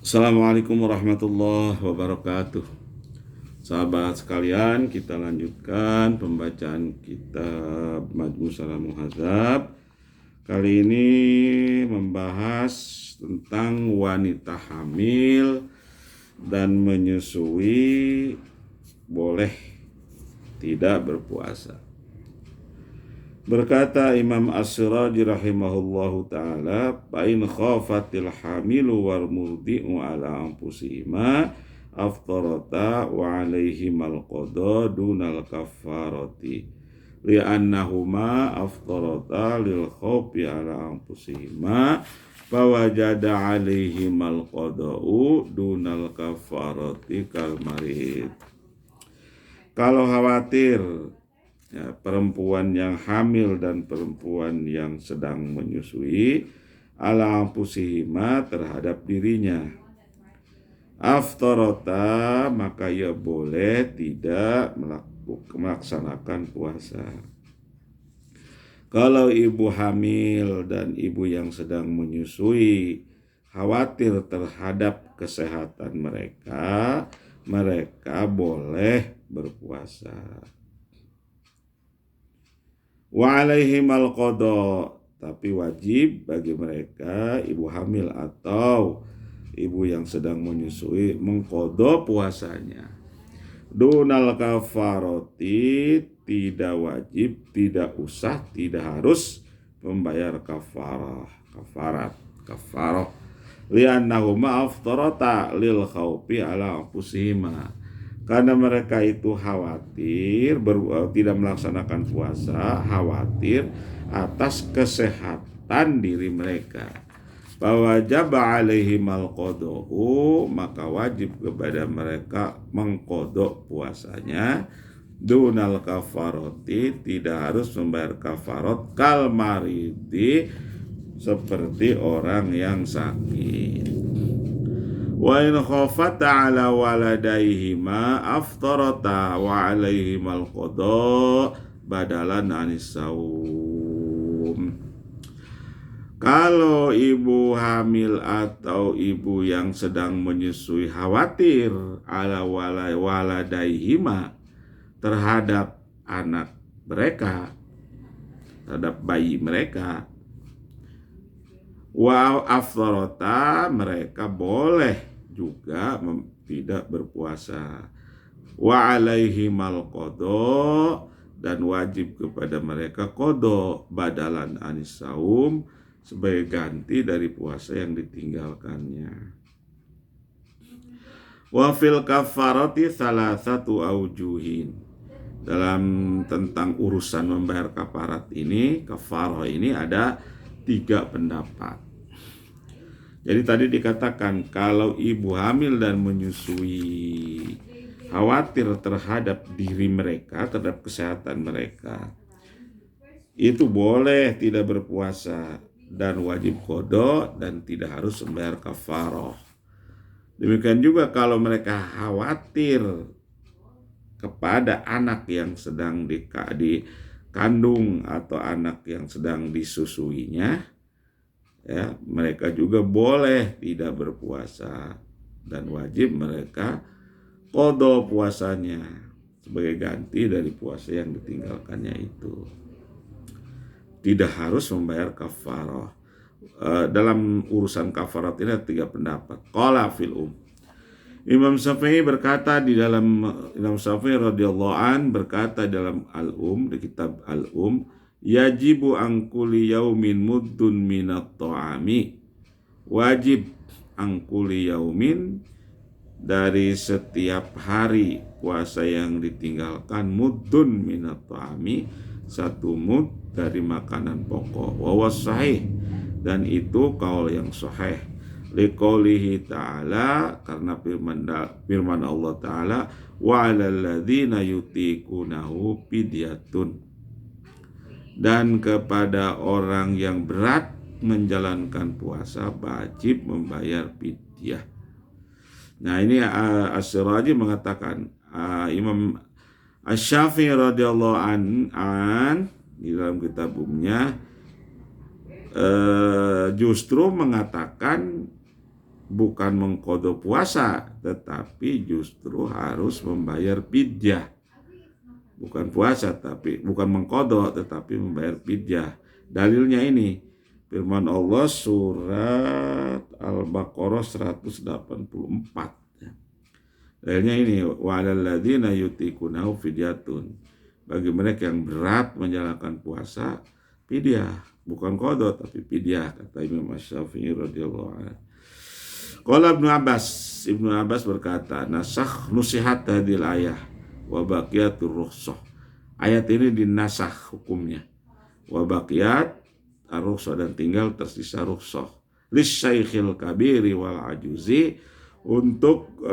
Assalamualaikum warahmatullahi wabarakatuh. Sahabat sekalian, kita lanjutkan pembacaan kitab Majmu' Syaral Muhadzab. Kali ini membahas tentang wanita hamil dan menyusui boleh tidak berpuasa. Berkata Imam As-Siraji rahimahullahu ta'ala, "Fa'in khafatil hamilu wal murdi'u ala anfusihima aftarata wa alaihimal qada dunal kafarati li'annahuma aftarata lil khawfi ala anfusihima fawajada alaihimal qada'u dunal kafarati kal marid." Kalau khawatir perempuan yang hamil dan perempuan yang sedang menyusui ala anfusihima terhadap dirinya, aftarota maka ia boleh tidak melaksanakan puasa. Kalau ibu hamil dan ibu yang sedang menyusui khawatir terhadap kesehatan mereka boleh berpuasa. Wa alaihimal qada, tapi wajib bagi mereka ibu hamil atau ibu yang sedang menyusui mengqada puasanya. Dunal kafaroti, tidak wajib, tidak usah, tidak harus membayar kafarat. Li'annahuma aftarata lil khawfi ala anfusihima, karena mereka itu khawatir tidak melaksanakan puasa, khawatir atas kesehatan diri mereka. Fawajaba alaihimal qada'u, maka wajib kepada mereka mengqada' puasanya. Dunal kafaroti, tidak harus membayar kafarat, kal maridi, seperti orang yang sakit. Wa in khafata ala waladaihima aftarata wa alaihimal qada badalan anis saum. Kalau ibu hamil atau ibu yang sedang menyusui khawatir ala waladaihima terhadap anak mereka, terhadap bayi mereka, wa aftarata, mereka boleh juga tidak berpuasa. Wa alaihimal qada, dan wajib kepada mereka qada badalan anis saum, sebagai ganti dari puasa yang ditinggalkannya. Wa fil kafarati salasatu aujuhin, dalam tentang urusan membayar kafarat ini, kafarah ini ada 3 pendapat. Jadi tadi dikatakan kalau ibu hamil dan menyusui khawatir terhadap diri mereka, terhadap kesehatan mereka, itu boleh tidak berpuasa dan wajib qada dan tidak harus membayar kafarah. Demikian juga kalau mereka khawatir kepada anak yang sedang dikandung atau anak yang sedang disusuinya, ya, mereka juga boleh tidak berpuasa dan wajib mereka qada puasanya sebagai ganti dari puasa yang ditinggalkannya itu. Tidak harus membayar kafarah. Dalam urusan kafarat ini ada 3 pendapat. Qala fil Imam Syafi'i berkata di dalam Imam Syafi'i radhiyallahu an berkata dalam di kitab yajibu an kulli yaumin muddun minat ta'ami, wajib an kulli yaumin, dari setiap hari puasa yang ditinggalkan, muddun minat ta'ami, 1 mud dari makanan pokok. Wa sahih, dan itu kaul yang sahih. Liqaulihi ta'ala, karena firman Allah ta'ala, wa 'alal ladzina yutiqunahu fidyatun, dan kepada orang yang berat menjalankan puasa wajib membayar fidyah. Nah, ini As-Siraji mengatakan, Imam Asy-Syafi'i radhiyallahu an di dalam kitabnya justru mengatakan bukan mengqadha puasa, tetapi justru harus membayar fidyah. Bukan puasa, tapi bukan mengqadha, tetapi membayar fidyah. Dalilnya ini firman Allah surat Al-Baqarah 184. Dalilnya ini, wa 'alal ladzina yutiqunahu fidyatun. Bagi mereka yang berat menjalankan puasa, fidyah, bukan qadha tapi fidyah, kata Imam Asy-Syafi'i radhiyallahu anhu. Qala Ibnu Abbas berkata, nasakh nusihat hadil ayah wa baqiyatur rukhsah. Ayat ini dinasakh hukumnya. Wa baqiyat ar-rukhsah, dan tinggal tersisa rukhsah. Lisyaikhil kabiri wal ajuzi, untuk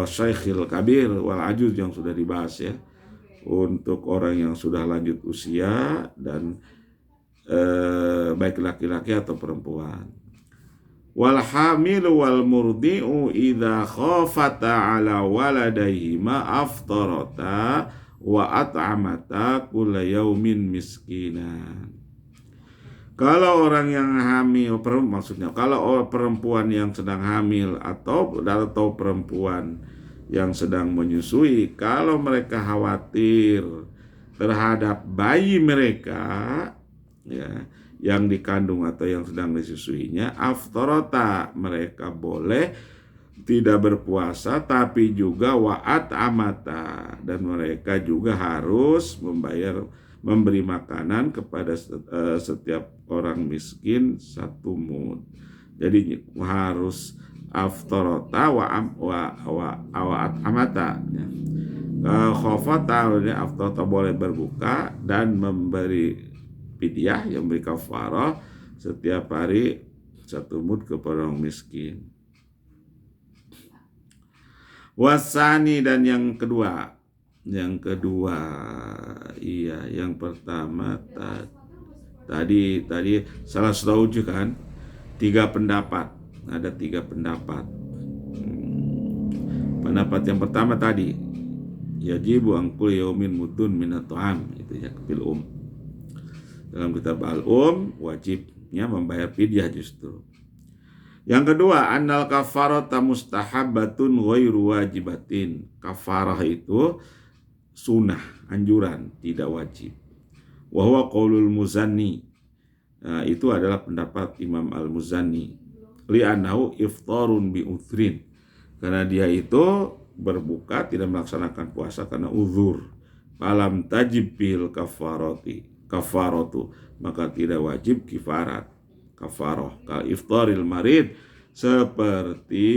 syaikhil kabir wal ajuz yang sudah dibahas ya. Untuk orang yang sudah lanjut usia dan baik laki-laki atau perempuan. Wal hamilu wal murdi'u idza khafata ala waladayhima aftarata wa at'amata kulla yaumin miskinan. Kalau orang yang hamil, maksudnya kalau perempuan yang sedang hamil atau perempuan yang sedang menyusui, kalau mereka khawatir terhadap bayi mereka ya, yang dikandung atau yang sedang disusuinya, aftarata, mereka boleh tidak berpuasa, tapi juga wa'at amata, dan mereka juga harus memberi makanan kepada setiap orang miskin 1 mud. Jadi harus aftarata wa'at amata. Khafata, aftarata boleh berbuka dan memberi fidyah, yang beri kafarah setiap hari 1 mud kepada orang miskin. Wasani, dan yang kedua, iya, yang pertama tadi salah satu kan 3 pendapat, ada 3 pendapat. Pendapat yang pertama tadi, yajibu angkul yaumin mudun minat ta'am, itu ya fil dalam kitab wajibnya membayar fidyah justru. Yang kedua, annal kafarata mustahabbatun ghairu wajibatin. Kafarah itu sunnah, anjuran, tidak wajib. Wa huwa qaulul Muzanni. Itu adalah pendapat Imam Al-Muzanni. Li'annahu iftarun bi uthrin. Karena dia itu berbuka, tidak melaksanakan puasa karena uzur. Falam tajib bil kafaratu, maka tidak wajib kafarah. Kal iftaril marid, seperti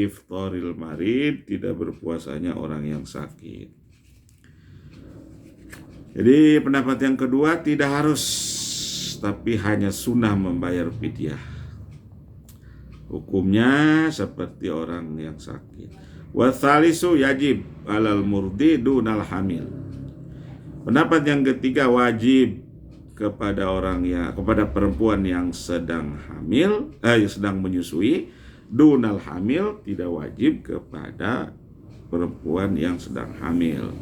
iftaril marid, tidak berpuasanya orang yang sakit. Jadi pendapat yang kedua, tidak harus, tapi hanya sunnah membayar fidyah. Hukumnya seperti orang yang sakit. Wa tsalisu yajib alal murdi dunal hamil. Pendapat yang ketiga, wajib kepada perempuan yang sedang hamil, yang sedang menyusui, dunal hamil, tidak wajib kepada perempuan yang sedang hamil.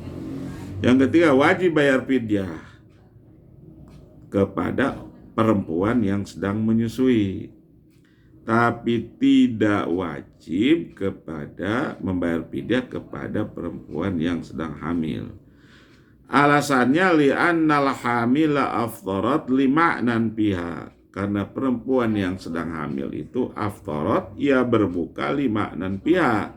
Yang ketiga, wajib bayar fidyah kepada perempuan yang sedang menyusui, tapi tidak wajib membayar fidyah kepada perempuan yang sedang hamil. Alasannya li'annal hamila aftarat lima'nan piha, karena perempuan yang sedang hamil itu aftarat, ia berbuka lima'nan piha,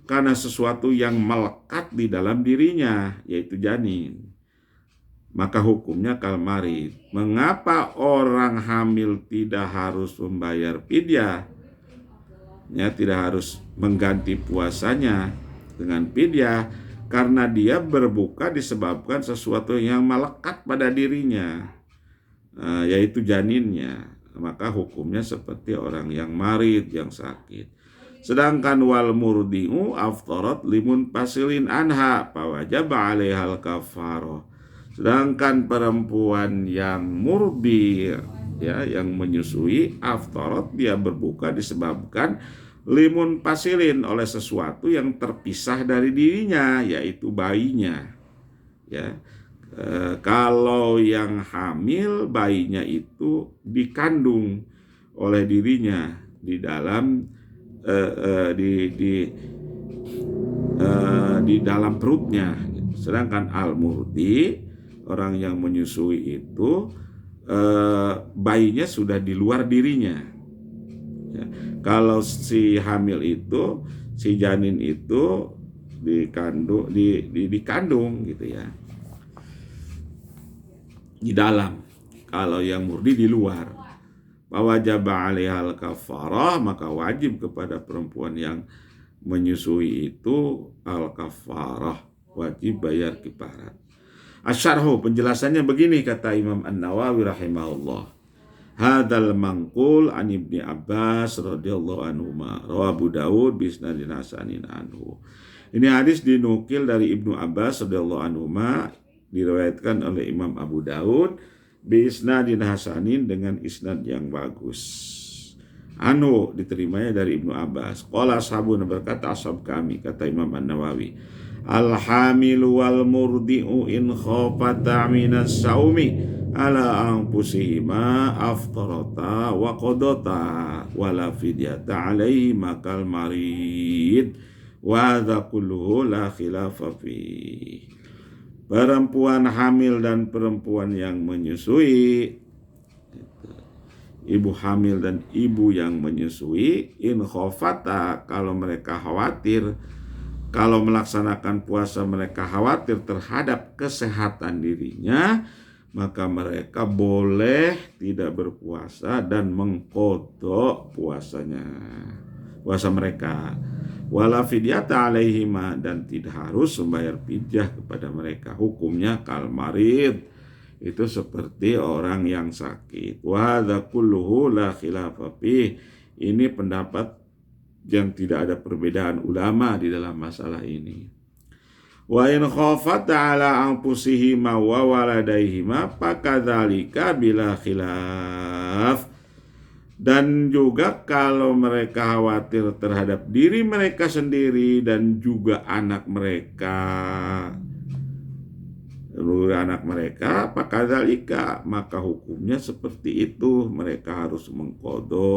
karena sesuatu yang melekat di dalam dirinya, yaitu janin. Maka hukumnya kalmarid. Mengapa orang hamil tidak harus membayar fidyah? Ya, tidak harus mengganti puasanya dengan fidyah, karena dia berbuka disebabkan sesuatu yang melekat pada dirinya, yaitu janinnya. Maka hukumnya seperti orang yang marid, yang sakit. Sedangkan wal murdi'u aftarat limun pasilin anha fawajab 'alaihal kafarah. Sedangkan perempuan yang murdi, ya, yang menyusui, aftarat, dia berbuka disebabkan limun pasilin, oleh sesuatu yang terpisah dari dirinya, yaitu bayinya. Ya, kalau yang hamil, bayinya itu dikandung oleh dirinya di dalam di dalam perutnya. Sedangkan al-murdi, orang yang menyusui itu bayinya sudah di luar dirinya. Ya. Kalau si hamil itu, si janin itu dikandung gitu ya, di dalam. Kalau yang murdi di luar. Wajaba 'alaihal kafarah, maka wajib kepada perempuan yang menyusui itu al-kafarah, wajib bayar kifarat. Asyarhu, penjelasannya begini, kata Imam An-Nawawi rahimahullah. Hadzal manqul an Ibni Abbas radhiyallahu anhu rawahu Abu Daud bi isnadin hasanin anhu. Ini hadis dinukil dari Ibnu Abbas radhiyallahu anhu, diriwayatkan oleh Imam Abu Daud bi isnadin hasanin, dengan isnad yang bagus. Anu, diterimanya dari Ibnu Abbas. Qala ashabuna, berkata ashab kami, kata Imam An-Nawawi, al-hamilu wal murdi'u in khafata minas saumi ala anfusihima aftarata wa qadata wala fidyata alaihi makal marid wa hadza kulluhu la khilafa fi. Perempuan hamil dan perempuan yang menyusui, ibu hamil dan ibu yang menyusui, in khofata, kalau mereka khawatir, kalau melaksanakan puasa mereka khawatir terhadap kesehatan dirinya, maka mereka boleh tidak berpuasa dan mengqadha puasa mereka. Wala fidyata alaihima, dan tidak harus membayar fidyah kepada mereka. Hukumnya kal marid, itu seperti orang yang sakit. Wa hadza kulluhu la khilafa fih. Ini pendapat yang tidak ada perbedaan ulama di dalam masalah ini. Wa in khafata ala anfusihima wa waladaihima fakadzalika bila khilaf. Dan juga kalau mereka khawatir terhadap diri mereka sendiri dan juga anak mereka, fakadzalika, maka hukumnya seperti itu. Mereka harus mengqadha,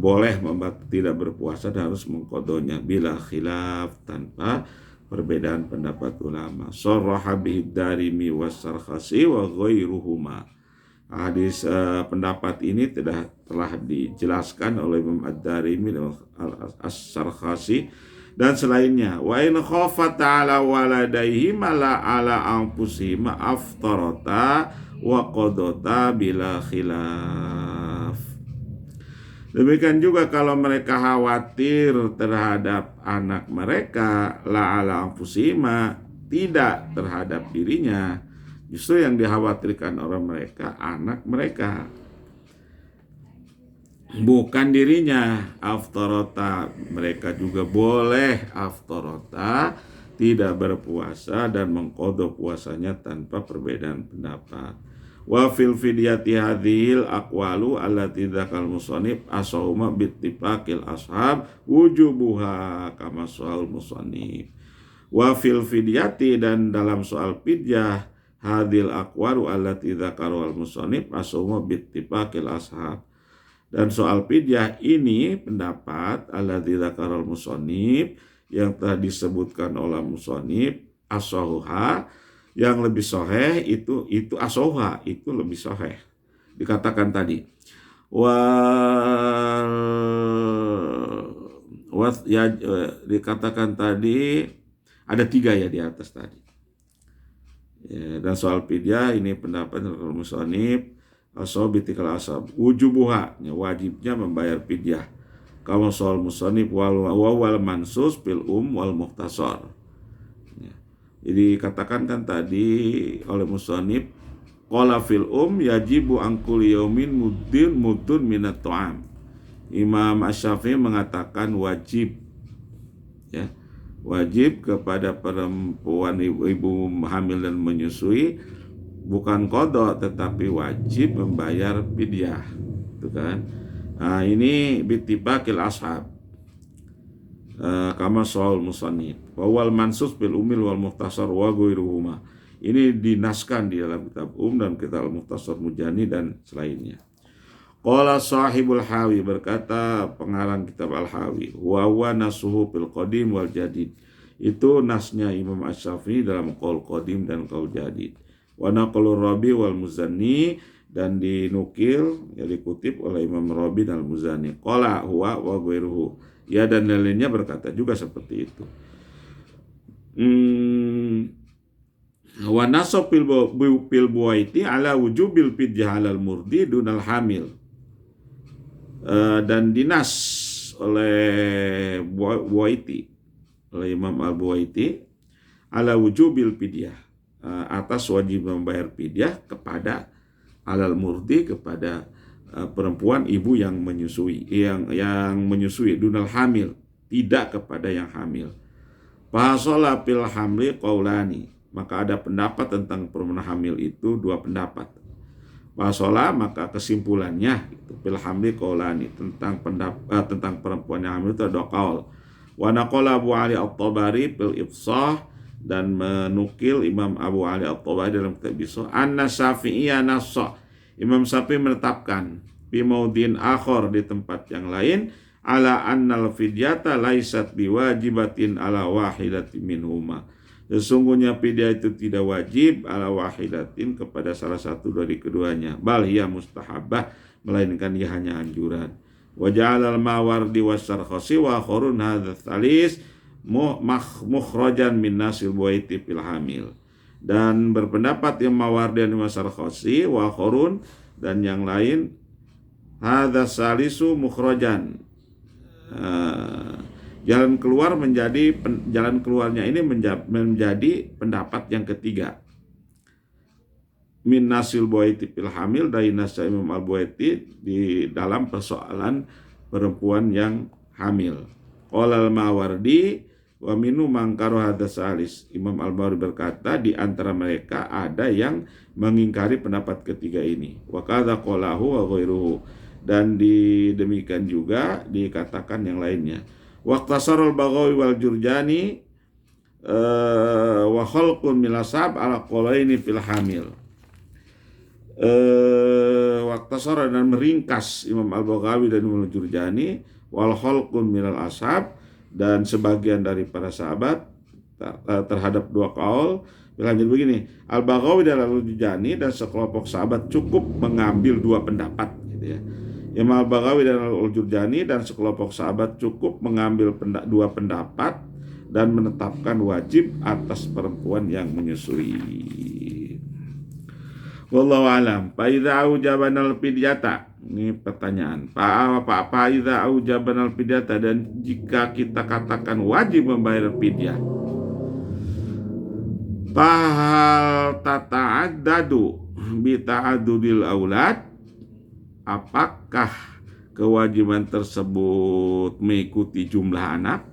boleh tidak berpuasa dan harus mengqadhanya bila khilaf, tanpa perbedaan pendapat ulama. Sharraha bihi Darimi was-Sarkhasi wa ghairuhuma. Hadis pendapat ini telah dijelaskan oleh Imam Ad-Darimi dan As-Sarkhasi dan selainnya. Wa in khafata ala waladaihi mala ala anfusihima aftarata wa qadata bila khilaf. Demikian juga kalau mereka khawatir terhadap anak mereka, la ala anfusihima, tidak terhadap dirinya. Justru yang dikhawatirkan orang mereka, anak mereka, bukan dirinya. Aftarata, mereka juga boleh aftarata, tidak berpuasa dan mengqadha puasanya tanpa perbedaan pendapat. Wa fil fidyati hadhil aqwalu allati dzakal musannif asawma bittifaqil ashab wujubuha kama soal musannif. Wa fil fidyati, dan dalam soal fidyah, hadil aqwalu allati dzakara al musannif asawma bittifaqil ashab. Dan soal fidyah ini pendapat allati dzakara al musannif, yang telah disebutkan oleh musannif, asahuha, yang lebih sahih itu asoha, itu lebih sahih. Dikatakan tadi dikatakan tadi ada 3 ya di atas tadi. Ya, dan soal fidyah ini pendapat musannif asobitikal asab wujubuha, wajibnya membayar fidyah. Kama soal musannif wal mansus fil wal mukhtasar. Jadi katakan kan tadi oleh musannif, qala fil yajibu angkul yaumin mudun minat ta'am. Imam Asy-Syafi'i mengatakan wajib, ya, wajib kepada perempuan ibu hamil dan menyusui, bukan qadha tetapi wajib membayar fidyah, itu kan. Nah, ini bittifaqil ashab kama soal musannif wal mansus bil wal mukhtasar wa ghairuhuma. Ini dinaskan di dalam kitab dan kitab al mukhtasar mujani dan selainnya. Qala sahibul Hawi, berkata pengarang kitab Al-Hawi, wa nasuhu fil qadim wal jadid. Itu nasnya Imam Asy-Syafi'i dalam qaul qadim dan qaul jadid. Wa naqalur Rabi wal Muzanni, dan dinukil, ya dikutip oleh Imam Rabi dan Al-Muzanni. Qala huwa wa ghairuhu. Ya, dan lainnya berkata juga seperti itu. Wa nasab fil buaiti ala wujubil fidyah alal murdi dunal hamil. Dan dinas oleh Buaiti, oleh Imam Al-Buaiti, ala wujubil fidyah, atas wajib membayar fidyah kepada alal murdi, kepada perempuan ibu yang menyusui, yang menyusui, dunal hamil, tidak kepada yang hamil. Fahasola fil hamli qaulani, maka ada pendapat tentang perempuan hamil itu dua pendapat. Fahasola, maka kesimpulannya itu fil hamli qaulani, tentang perempuan yang hamil itu ada dua qaul. Wa naqala Abu Ali At-Tabari fil Ifsah, dan menukil Imam Abu Ali At-Tabari dalam kitab Ifsah, anna Syafi'iyya nassa, Imam Syafi'i menetapkan fi maudin akhar, di tempat yang lain, ala annal fidyata laisat biwajibatin ala wahidatin minhuma, sesungguhnya fidyah itu tidak wajib ala wahidatin, kepada salah satu dari keduanya, bal hiya mustahabbah, melainkan ia hanya anjuran. Wa ja'alal Mawardi wasyarkhasi wa akharun hadza tsalis mukhrajan min nasil buaiti fil hamil, dan berpendapat yang Mawardi dan Wasyarkhasi wa akharun, dan yang lain, hadza salisu mukhrajan, jalan keluarnya ini menjadi pendapat yang ketiga, min nasil buaiti fil hamil, dari nasya Imam Al-Buaiti di dalam persoalan perempuan yang hamil. Qala Al-Mawardi wa minu mangkaru hadas salis, Imam Al-Mawardi berkata di antara mereka ada yang mengingkari pendapat ketiga ini. Wa kadza qalahu wa ghairuhu, dan demikian juga dikatakan yang lainnya. Waqtasarul Baghawi wal Jurjani wa khalqun milasab ala qolaini fil hamil. Waqtasara, dan meringkas Imam Al-Baghawi dan Imam Al-Jurjani, wal khalqun minal ashab, dan sebagian dari para sahabat terhadap dua qaul. Lanjut begini, Al-Baghawi dan Al-Jurjani dan sekelompok sahabat cukup mengambil dua pendapat, gitu ya. Imam Al-Baghawi dan Al-Jurjani dan sekelompok sahabat cukup mengambil dua pendapat dan menetapkan wajib atas perempuan yang menyusui. Wallahu alam. Fa idza aujabanal fidyata, ini pertanyaan. Fa idza aujabanal fidyata, dan jika kita katakan wajib membayar fidyah, fahal tata'addadu bi ta'addudil aulad, apakah kewajiban tersebut mengikuti jumlah anak?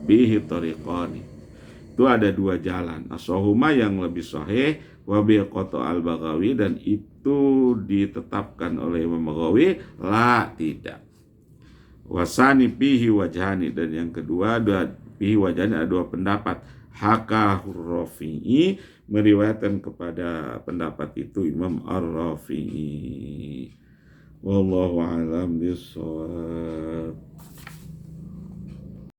Bihi tariqani, itu ada dua jalan. As-sahuma, yang lebih sahih, wa bi qata al-Baghawi, dan itu ditetapkan oleh Imam Baghawi, la, tidak. Wasani fihi wajhani, dan yang kedua fihi wajhani, ada dua pendapat. Hakahur Rafi'i, meriwayatkan kepada pendapat itu Imam Ar-Rafi'i. Wallahu a'lam bishawab.